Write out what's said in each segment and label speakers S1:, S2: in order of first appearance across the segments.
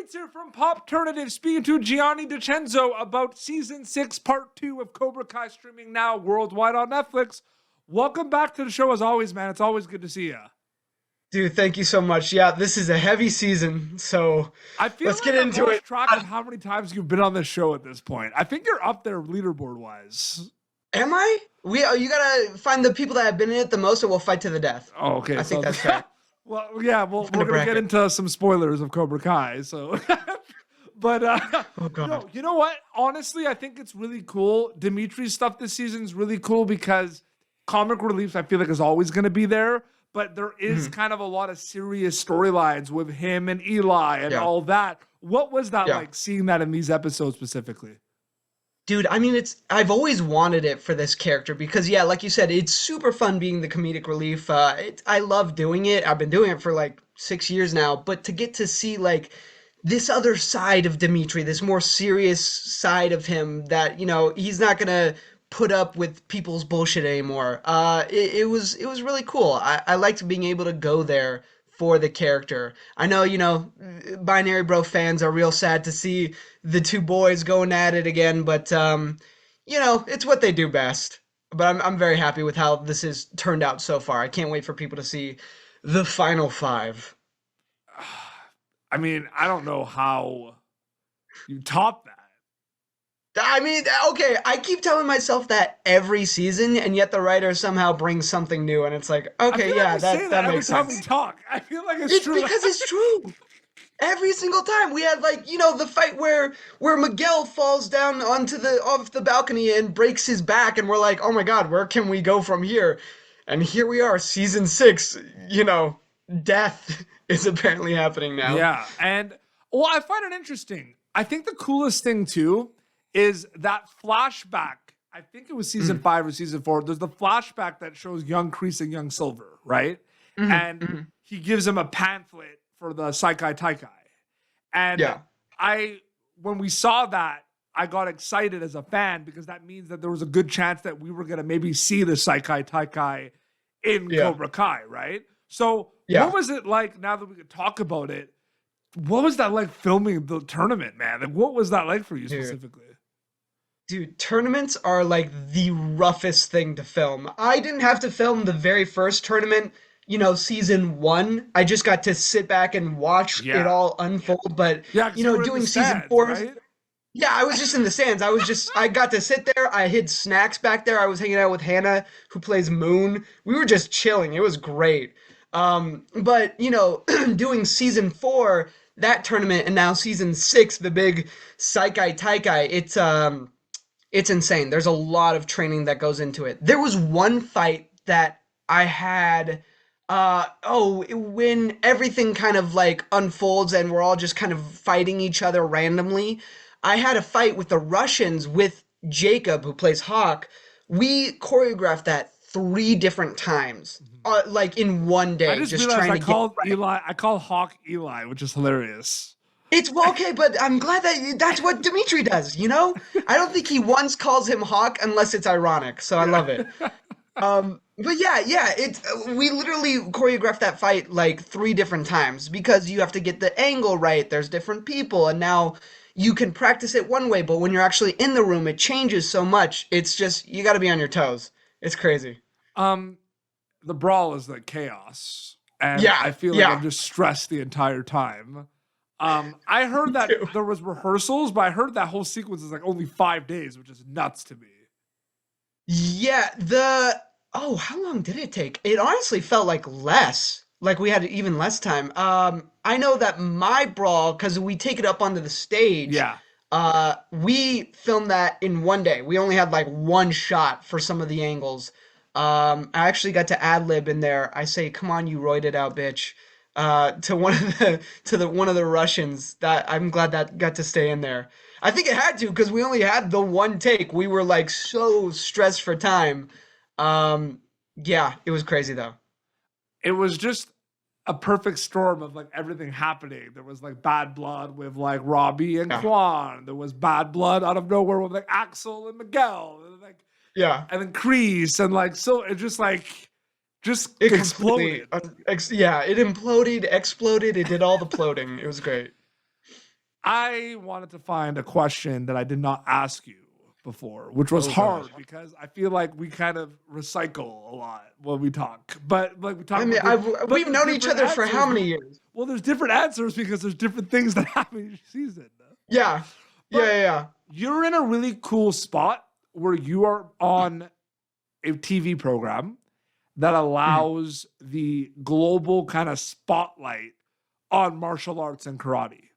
S1: Hurwitz here from Popternative, speaking to Gianni DeCenzo about Season 6, Part 2 of Cobra Kai, streaming now worldwide on Netflix. Welcome back to the show as always, man. It's always good to see you.
S2: Dude, thank you so much. Yeah, this is a heavy season, so let's get into it.
S1: Track of how many times you've been on this show at this point. I think you're up there leaderboard-wise.
S2: Am I? You gotta find the people that have been in it the most, and we'll fight to the death.
S1: Oh, okay.
S2: I think that's fair.
S1: Well, yeah, we're gonna get into some spoilers of Cobra Kai, so. But
S2: oh god,
S1: you know what? Honestly, I think it's really cool. Demetri's stuff this season is really cool because comic relief, I feel like, is always gonna be there. But there is kind of a lot of serious storylines with him and Eli and all that. What was that like, seeing that in these episodes specifically?
S2: Dude, I mean, I've always wanted it for this character because, yeah, like you said, it's super fun being the comedic relief. I love doing it. I've been doing it for like 6 years now. But to get to see like this other side of Demetri, this more serious side of him that, you know, he's not going to put up with people's bullshit anymore. It was really cool. I liked being able to go there for the character. I know, you know, Binary Bro fans are real sad to see the two boys going at it again, but you know, it's what they do best. But I'm very happy with how this has turned out so far. I can't wait for people to see the final 5.
S1: I mean, I don't know how you top that.
S2: I mean, okay, I keep telling myself that every season, and yet the writer somehow brings something new, and it's like, okay, yeah, that makes sense.
S1: Every time we talk, I feel like it's true.
S2: Because it's true. Every single time we had, like, you know, the fight where Miguel falls down off the balcony and breaks his back, and we're like, oh my god, where can we go from here? And here we are, season 6. You know, death is apparently happening now.
S1: Yeah, and well, I find it interesting. I think the coolest thing too is that flashback. I think it was season 5 or season 4. There's the flashback that shows young Kreese and young Silver, right? And he gives him a pamphlet for the Sekai Taikai. And when we saw that, I got excited as a fan because that means that there was a good chance that we were going to maybe see the Sekai Taikai in Cobra Kai, right? So what was it like, now that we could talk about it, what was that like filming the tournament, man? Like, what was that like for you specifically?
S2: Dude, tournaments are like the roughest thing to film. I didn't have to film the very first tournament, you know, season 1. I just got to sit back and watch it all unfold. But, you know, doing season 4.
S1: Right?
S2: Yeah, I was just in the stands. I got to sit there. I hid snacks back there. I was hanging out with Hannah, who plays Moon. We were just chilling. It was great. But, you know, doing season 4, that tournament, and now season 6, the big Sekai Taikai, it's insane. There's a lot of training that goes into it. There was one fight that I had, when everything kind of like unfolds and we're all just kind of fighting each other randomly. I had a fight with the Russians with Jacob, who plays Hawk. We choreographed that 3 different times, like in one day.
S1: I just realized I call Hawk Eli, which is hilarious.
S2: It's okay, but I'm glad that's what Demetri does, you know? I don't think he once calls him Hawk unless it's ironic, so I love it. But yeah, we literally choreographed that fight like 3 different times because you have to get the angle right. There's different people, and now you can practice it one way, but when you're actually in the room, it changes so much. It's just, you got to be on your toes. It's crazy.
S1: The brawl is like chaos, and I feel like I'm just stressed the entire time. I heard that there was rehearsals, but I heard that whole sequence is like only 5 days, which is nuts to me.
S2: Yeah, how long did it take? It honestly felt like less. Like we had even less time. I know that my brawl, because we take it up onto the stage.
S1: Yeah.
S2: We filmed that in one day. We only had like one shot for some of the angles. I actually got to ad-lib in there. I say, "Come on, you roided out bitch," to one of the Russians. That I'm glad that got to stay in there. I think it had to because we only had the one take. We were like so stressed for time. Yeah, it was crazy though.
S1: It was just a perfect storm of like everything happening. There was like bad blood with like Robby and Quan. There was bad blood out of nowhere with like Axel and Miguel. And like and then Kreese and like, so it just exploded.
S2: It imploded, exploded. It did all the ploding. It was great.
S1: I wanted to find a question that I did not ask you before, which was
S2: Oh,
S1: hard
S2: gosh.
S1: because I feel like we kind of recycle a lot when we talk. But like we talk
S2: I mean,
S1: about but
S2: we've
S1: there's
S2: known each
S1: different
S2: other for how
S1: answers.
S2: many years?
S1: Well, there's different answers because there's different things that happen each season.
S2: Yeah.
S1: But
S2: Yeah.
S1: you're in a really cool spot where you are on a TV program that allows the global kind of spotlight on martial arts and karate.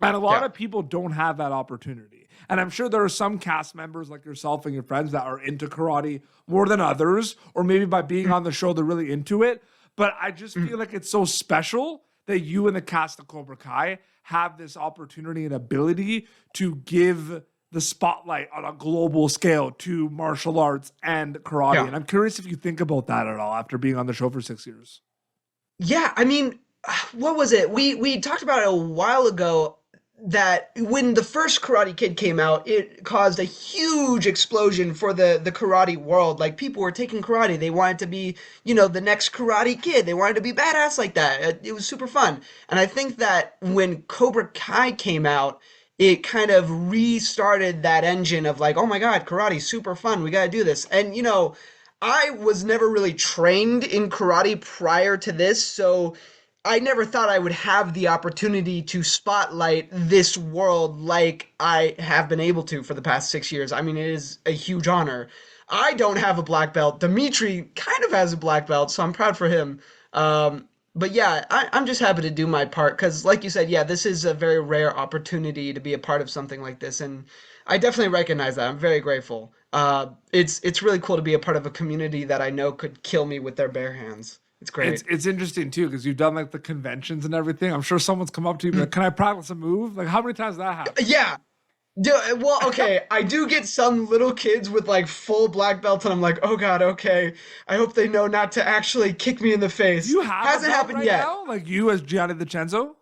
S1: And a lot of people don't have that opportunity. And I'm sure there are some cast members like yourself and your friends that are into karate more than others, or maybe by being on the show, they're really into it. But I just feel like it's so special that you and the cast of Cobra Kai have this opportunity and ability to give the spotlight on a global scale to martial arts and karate.
S2: Yeah.
S1: And I'm curious if you think about that at all after being on the show for 6 years.
S2: Yeah, I mean, what was it? We talked about it a while ago that when the first Karate Kid came out, it caused a huge explosion for the karate world. Like, people were taking karate. They wanted to be, the next Karate Kid. They wanted to be badass like that. It was super fun. And I think that when Cobra Kai came out, it kind of restarted that engine of like, oh my God, karate, super fun. We got to do this. And, I was never really trained in karate prior to this, so I never thought I would have the opportunity to spotlight this world like I have been able to for the past 6 years. I mean, it is a huge honor. I don't have a black belt. Demetri kind of has a black belt, so I'm proud for him. But yeah, I'm just happy to do my part because, like you said, yeah, this is a very rare opportunity to be a part of something like this, and I definitely recognize that. I'm very grateful. It's really cool to be a part of a community that I know could kill me with their bare hands. It's great.
S1: It's interesting too because you've done like the conventions and everything. I'm sure someone's come up to you and be like, "Can I practice a move?" Like, how many times did that happen?
S2: Yeah. Well, okay, I do get some little kids with like full black belts, and I'm like, oh God, okay. I hope they know not to actually kick me in the face.
S1: Do you have
S2: Hasn't
S1: a belt
S2: happened
S1: right
S2: yet.
S1: now? Like you as Gianni DeCenzo?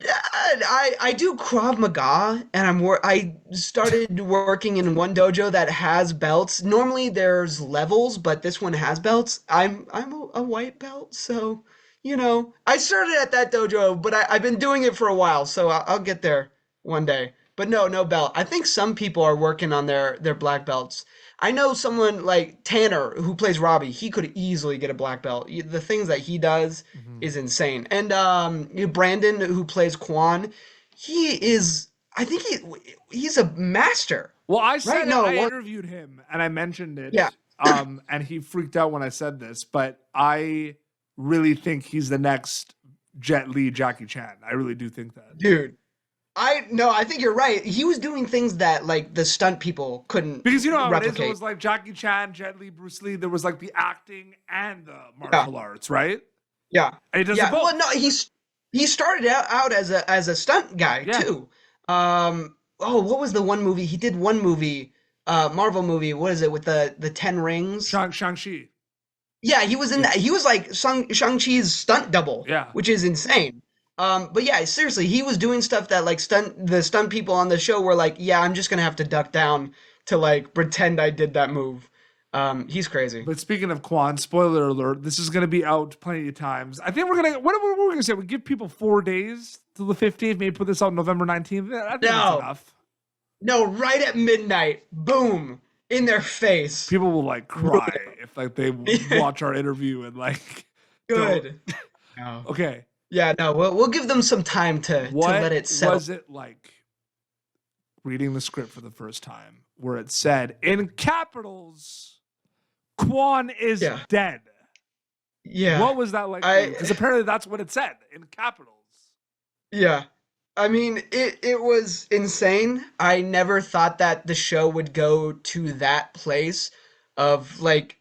S2: I do Krav Maga, and I started working in one dojo that has belts. Normally there's levels, but this one has belts. I'm a white belt, so I started at that dojo, but I've been doing it for a while, so I'll get there one day. But no belt. I think some people are working on their black belts. I know someone like Tanner who plays Robby. He could easily get a black belt. The things that he does is insane. And Brandon who plays Quan, he is. I think he's a master.
S1: Well, I said
S2: Right? No,
S1: I
S2: what-
S1: interviewed him and I mentioned it.
S2: Yeah.
S1: And he freaked out when I said this, but I really think he's the next Jet Li Jackie Chan. I really do think that.
S2: Dude. I think you're right. He was doing things that like the stunt people couldn't
S1: Because you know how
S2: replicate.
S1: it is, it was like Jackie Chan, Jet Li, Bruce Lee. There was like the acting and the martial arts, right?
S2: Yeah.
S1: And he does
S2: Yeah.
S1: it both.
S2: Well, no, he started out as a stunt guy too. What was the one movie? He did one movie, Marvel movie. What is it with the 10 rings?
S1: Shang-Chi.
S2: Yeah, he was in that. He was like Shang-Chi's stunt double.
S1: Yeah.
S2: Which is insane. But yeah, seriously, he was doing stuff that like the stunt people on the show were like, yeah, I'm just gonna have to duck down to like pretend I did that move. He's crazy.
S1: But speaking of Quan, spoiler alert, this is going to be out plenty of times. I think we're going to, what are we going to say? We give people 4 days till the 15th, maybe put this out November 19th. I think that's enough.
S2: No, right at midnight, boom, in their face.
S1: People will like cry if like they watch our interview and like.
S2: Good. No.
S1: Okay.
S2: Yeah, no, we'll give them some time to let it settle.
S1: What was it like reading the script for the first time where it said in capitals, Quan is dead?
S2: Yeah.
S1: What was that like? Because apparently that's what it said in capitals.
S2: Yeah. I mean, it was insane. I never thought that the show would go to that place of like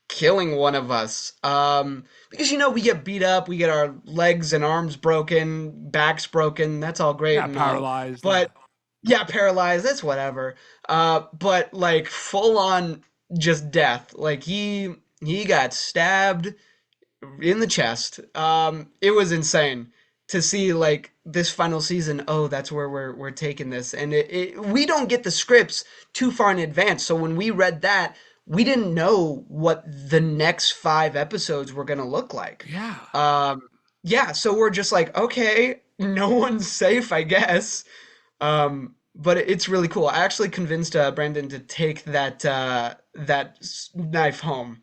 S2: killing one of us. Because we get beat up, we get our legs and arms broken, backs broken. That's all great.
S1: Yeah,
S2: and
S1: paralyzed.
S2: But yeah, paralyzed. That's whatever. But like full on just death. Like he got stabbed in the chest. It was insane to see like this final season. Oh, that's where we're taking this, and we don't get the scripts too far in advance. So when we read that, we didn't know what the next 5 episodes were gonna look like.
S1: Yeah.
S2: Yeah. So we're just like, okay, no one's safe, I guess. But it's really cool. I actually convinced Brandon to take that knife home.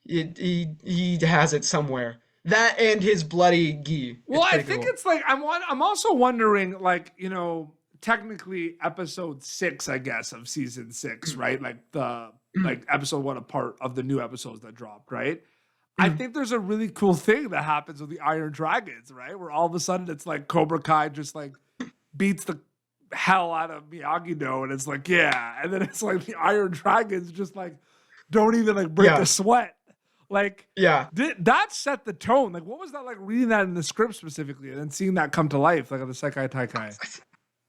S2: He has it somewhere. That and his bloody gi.
S1: Well, I think it's like I'm also wondering, like, you know, technically episode 6, I guess, of season 6, right? Like like episode 1 of part of the new episodes that dropped, right? I think there's a really cool thing that happens with the Iron Dragons, right? Where all of a sudden it's like Cobra Kai just like beats the hell out of Miyagi-Do, and it's like, yeah, and then it's like the Iron Dragons just like don't even like break a sweat. Like, that set the tone. Like, what was that like reading that in the script specifically and then seeing that come to life, like on the Sekai Taikai?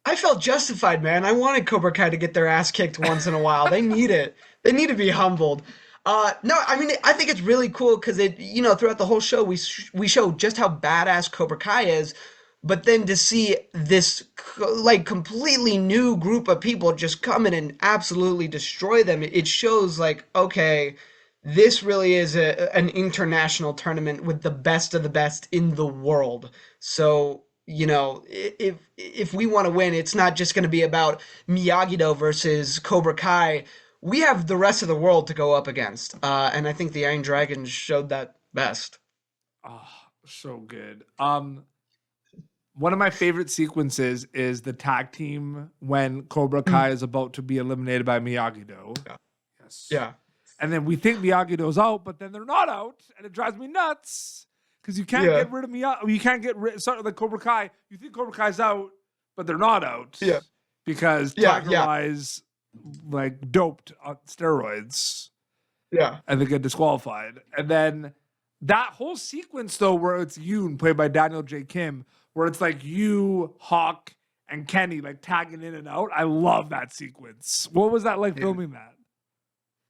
S2: I felt justified, man. I wanted Cobra Kai to get their ass kicked once in a while. They need it. They need to be humbled. No, I mean, I think it's really cool because throughout the whole show, we show just how badass Cobra Kai is, but then to see this like completely new group of people just come in and absolutely destroy them, it shows like, okay, this really is an international tournament with the best of the best in the world. So, if we want to win, it's not just going to be about Miyagi-Do versus Cobra Kai. We have the rest of the world to go up against. And I think the Iron Dragons showed that best.
S1: Oh, so good. One of my favorite sequences is the tag team when Cobra Kai is about to be eliminated by Miyagi-Do.
S2: Yeah.
S1: Yes.
S2: Yeah.
S1: And then we think Miyagi-Do's out, but then they're not out, and it drives me nuts because you can't get rid of Miyagi. You can't get rid of Cobra Kai. You think Cobra Kai's out, but they're not out.
S2: Yeah.
S1: Because Tiger Eye's like doped on steroids.
S2: Yeah.
S1: And they get disqualified. And then that whole sequence though, where it's Yoon played by Daniel J. Kim, where it's like you, Hawk, and Kenny like tagging in and out. I love that sequence. What was that like filming that?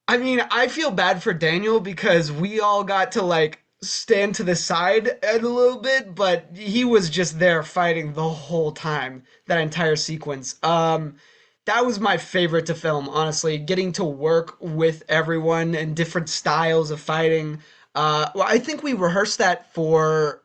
S2: I mean, I feel bad for Daniel because we all got to like stand to the side a little bit, but he was just there fighting the whole time, that entire sequence. That was my favorite to film, honestly, getting to work with everyone and different styles of fighting. Well, I think we rehearsed that for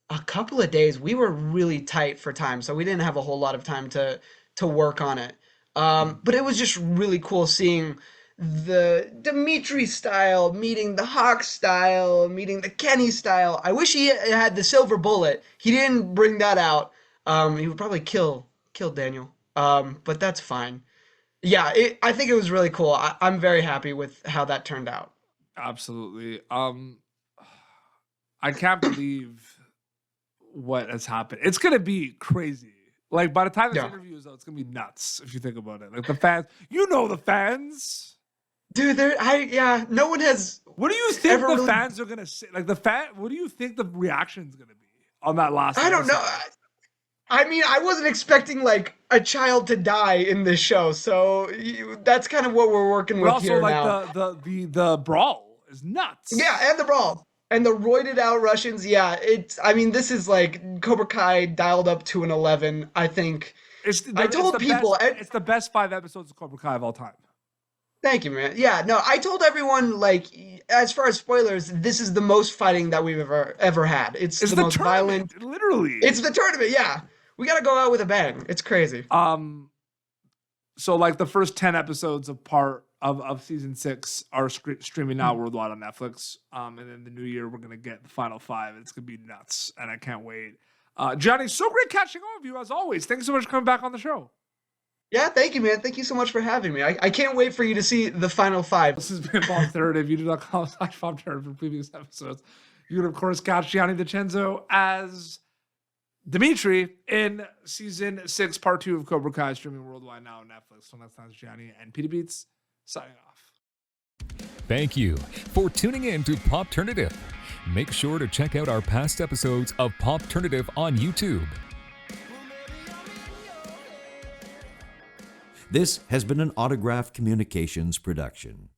S2: a couple of days. We were really tight for time, so we didn't have a whole lot of time to work on it. But it was just really cool seeing the Demetri style meeting the Hawk style, meeting the Kenny style. I wish he had the silver bullet. He didn't bring that out. He would probably kill Daniel. But that's fine. Yeah, I think it was really cool. I'm very happy with how that turned out.
S1: Absolutely. I can't believe what has happened. It's gonna be crazy. Like by the time this interview is out, it's gonna be nuts if you think about it. Like the fans, the fans.
S2: Dude, no one has.
S1: What do you think the fans are gonna say? Like what do you think the reaction's gonna be on that last?
S2: I don't know. I mean, I wasn't expecting like a child to die in this show, so that's kind of what we're working with here now.
S1: Also, like the brawl is nuts.
S2: Yeah, and the brawl and the roided out Russians. Yeah, I mean, this is like Cobra Kai dialed up to an 11. I think. It's
S1: the best 5 episodes of Cobra Kai of all time.
S2: Thank you, man. Yeah, no, I told everyone, like, as far as spoilers, this is the most fighting that we've ever had. It's the most violent.
S1: Literally.
S2: It's the tournament, yeah. We got to go out with a bang. It's crazy.
S1: So, like, the first 10 episodes of season 6 are streaming now worldwide on Netflix. And then the new year, we're going to get the final 5. It's going to be nuts, and I can't wait. Gianni, so great catching up with you, as always. Thanks so much for coming back on the show. Yeah,
S2: thank you, man. Thank you so much for having me. I can't wait for you to see the final 5.
S1: This has been Pop Alternative. YouTube.com/PopTernative for previous episodes. You can, of course, catch Gianni DeCenzo as Demetri in season 6, part 2 of Cobra Kai, streaming worldwide now on Netflix. So next time, it's Gianni and Peter Beats signing off.
S3: Thank you for tuning in to Popternative. Make sure to check out our past episodes of Popternative on YouTube.
S4: This has been an Autograph Communications production.